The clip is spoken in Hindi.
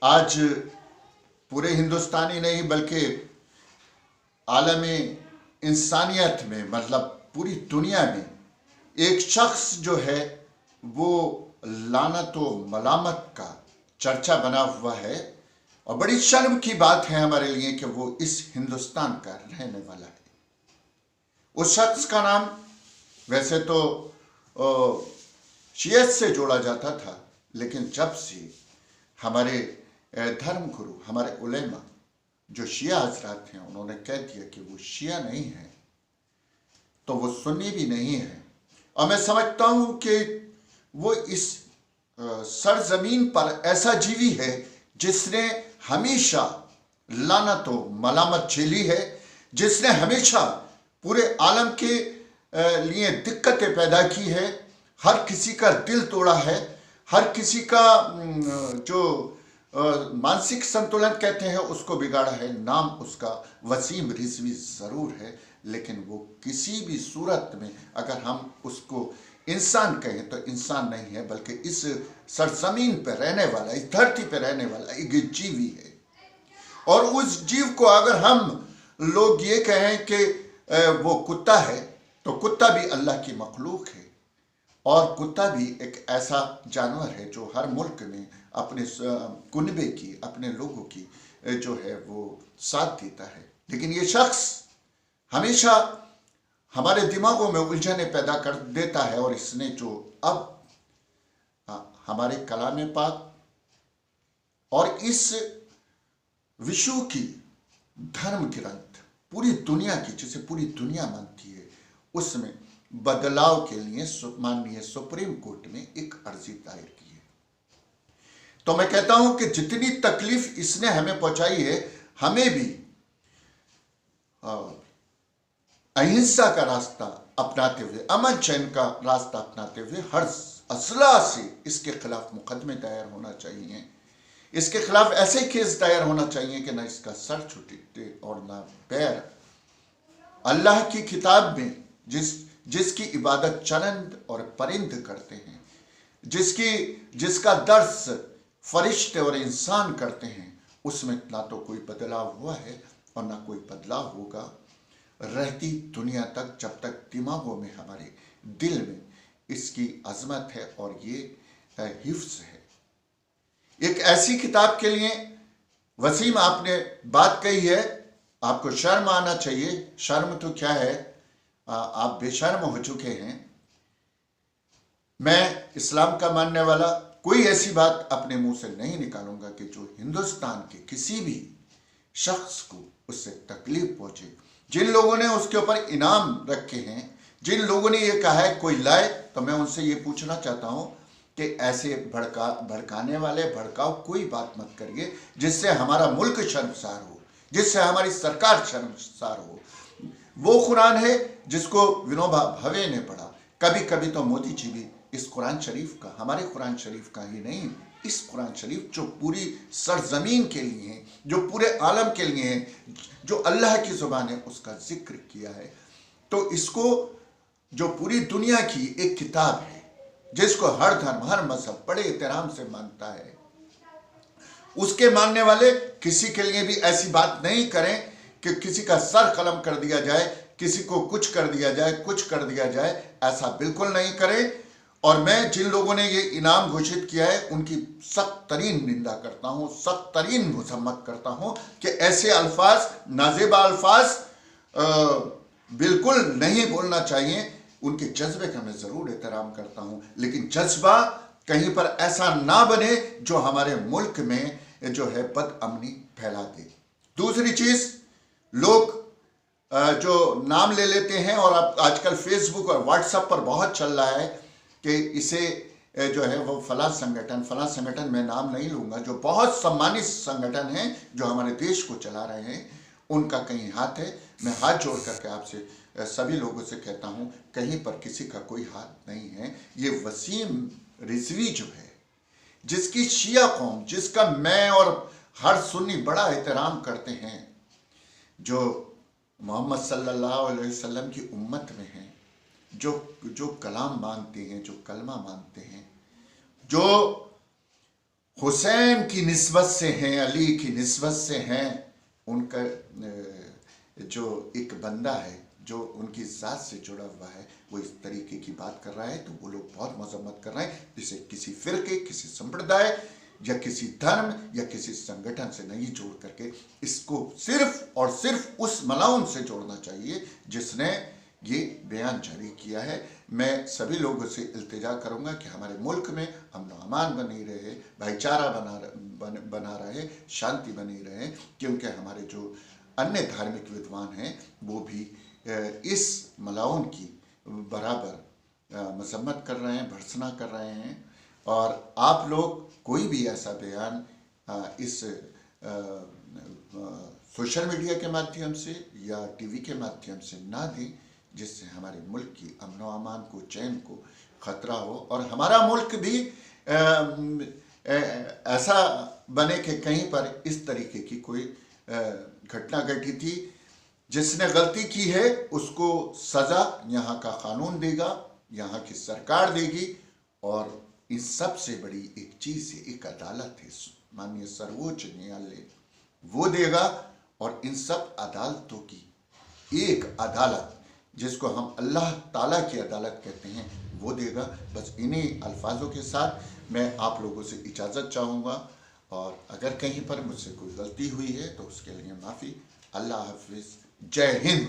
आज पूरे हिंदुस्तानी नहीं बल्कि आलम इंसानियत में, मतलब पूरी दुनिया में एक शख्स जो है वो लानत व मलामत का चर्चा बना हुआ है। और बड़ी शर्म की बात है हमारे लिए कि वो इस हिंदुस्तान का रहने वाला है। उस शख्स का नाम वैसे तो शियत से जोड़ा जाता था, लेकिन जब से हमारे धर्म गुरु, हमारे उलेमा जो शिया हजरात हैं, उन्होंने कह दिया कि वो शिया नहीं है तो वो सुन्नी भी नहीं है। और मैं समझता हूं कि वो इस सरजमीन पर ऐसा जीवी है जिसने हमेशा लानत व मलामत झेली है, जिसने हमेशा पूरे आलम के लिए दिक्कतें पैदा की है, हर किसी का दिल तोड़ा है, हर किसी का जो मानसिक संतुलन कहते हैं उसको बिगाड़ा है। नाम उसका वसीम रिजवी ज़रूर है, लेकिन वो किसी भी सूरत में अगर हम उसको इंसान कहें तो इंसान नहीं है, बल्कि इस सरजमीन पर रहने वाला, इस धरती पर रहने वाला एक जीवी है। और उस जीव को अगर हम लोग ये कहें कि वो कुत्ता है, तो कुत्ता भी अल्लाह की मखलूक है। और कुत्ता भी एक ऐसा जानवर है जो हर मुल्क में अपने कुनबे की, अपने लोगों की जो है वो साथ देता है। लेकिन ये शख्स हमेशा हमारे दिमागों में उलझने पैदा कर देता है। और इसने जो अब हमारे कलाम पाक और इस विश्व की धर्म ग्रंथ पूरी दुनिया की, जिसे पूरी दुनिया मानती है, उसमें बदलाव के लिए माननीय सुप्रीम कोर्ट में एक अर्जी दायर की है। तो मैं कहता हूं कि जितनी तकलीफ इसने हमें पहुंचाई है, हमें भी अहिंसा का रास्ता अपनाते हुए, अमन चैन का रास्ता अपनाते हुए हर असला से इसके खिलाफ मुकदमे दायर होना चाहिए। इसके खिलाफ ऐसे केस दायर होना चाहिए कि ना इसका सर छूटे और ना पैर। अल्लाह की किताब में जिसकी इबादत चरंद और परिंद करते हैं, जिसका दर्स फरिश्ते और इंसान करते हैं, उसमें ना तो कोई बदलाव हुआ है और ना कोई बदलाव होगा रहती दुनिया तक, जब तक दिमागों में, हमारे दिल में इसकी अजमत है और ये हिफ्ज है। एक ऐसी किताब के लिए वसीम आपने बात कही है, आपको शर्म आना चाहिए। शर्म तो क्या है, आप बेशर्म हो चुके हैं। मैं इस्लाम का मानने वाला कोई ऐसी बात अपने मुंह से नहीं निकालूंगा कि जो हिंदुस्तान के किसी भी शख्स को उससे तकलीफ पहुंचे। जिन लोगों ने उसके ऊपर इनाम रखे हैं, जिन लोगों ने ये कहा है कोई लाए, तो मैं उनसे ये पूछना चाहता हूं कि ऐसे भड़काने वाले भड़काओ कोई बात मत करिए जिससे हमारा मुल्क शर्मसार हो, जिससे हमारी सरकार शर्मसार हो। वो कुरान है जिसको विनोबा भावे ने पढ़ा। कभी कभी तो मोदी जी भी इस कुरान शरीफ का, हमारे कुरान शरीफ का ही नहीं, इस कुरान शरीफ जो पूरी सरजमीन के लिए है, जो पूरे आलम के लिए है, जो अल्लाह की जुबान है, उसका जिक्र किया है। तो इसको जो पूरी दुनिया की एक किताब है जिसको हर धर्म, हर मजहब बड़े एहतराम से मानता है, उसके मानने वाले किसी के लिए भी ऐसी बात नहीं करें कि किसी का सर कलम कर दिया जाए, किसी को कुछ कर दिया जाए, कुछ कर दिया जाए। ऐसा बिल्कुल नहीं करें। और मैं जिन लोगों ने ये इनाम घोषित किया है उनकी सख्त तरीन निंदा करता हूं, सख्त तरीन मजम्मत करता हूं कि ऐसे अल्फाज, नाजेबा अल्फाज बिल्कुल नहीं बोलना चाहिए। उनके जज्बे का मैं जरूर एहतराम करता हूं, लेकिन जज्बा कहीं पर ऐसा ना बने जो हमारे मुल्क में जो है बदअमनी फैला दे। दूसरी चीज, लोग जो नाम ले लेते हैं, और अब आजकल फेसबुक और व्हाट्सएप पर बहुत चल रहा है कि इसे जो है वो फला संगठन, मैं नाम नहीं लूंगा, जो बहुत सम्मानित संगठन हैं, जो हमारे देश को चला रहे हैं, उनका कहीं हाथ है। मैं हाथ जोड़ करके आपसे सभी लोगों से कहता हूं, कहीं पर किसी का कोई हाथ नहीं है। ये वसीम रिजवी जो है, जिसकी शिया कौम, जिसका मैं और हर सुन्नी बड़ा एहतराम करते हैं, जो मोहम्मद सल्लल्लाहु अलैहि वसल्लम की उम्मत में हैं, जो कलाम मानते हैं, जो कलमा मानते हैं, जो हुसैन की निस्बत से हैं, अली की निस्बत से हैं, उनका जो एक बंदा है जो उनकी ज़ात से जुड़ा हुआ है वो इस तरीके की बात कर रहा है, तो वो लोग बहुत मजम्मत कर रहे हैं। इसे किसी फिरके, किसी संप्रदाय या किसी धर्म या किसी संगठन से नहीं जोड़ करके इसको सिर्फ और सिर्फ उस मलाउन से जोड़ना चाहिए जिसने ये बयान जारी किया है। मैं सभी लोगों से इल्तिजा करूंगा कि हमारे मुल्क में अमन अमान बनी रहे, भाईचारा बना रहे, शांति बनी रहे, क्योंकि हमारे जो अन्य धार्मिक विद्वान हैं वो भी इस मलाउन की बराबर मजम्मत कर रहे हैं, भर्त्सना कर रहे हैं। और आप लोग कोई भी ऐसा बयान इस सोशल मीडिया के माध्यम से या टीवी के माध्यम से ना दें जिससे हमारे मुल्क की अमन व अमान को, चैन को खतरा हो और हमारा मुल्क भी ऐसा बने कि कहीं पर इस तरीके की कोई घटना घटी थी। जिसने गलती की है उसको सज़ा यहाँ का कानून देगा, यहाँ की सरकार देगी। और इन सबसे बड़ी एक चीज़ है, एक अदालत है, माननीय सर्वोच्च न्यायालय, वो देगा। और इन सब अदालतों की एक अदालत जिसको हम अल्लाह ताला की अदालत कहते हैं वो देगा। बस इन्हीं अल्फाजों के साथ मैं आप लोगों से इजाज़त चाहूँगा, और अगर कहीं पर मुझसे कोई गलती हुई है तो उसके लिए माफ़ी। अल्लाह हाफिज़, जय हिंद।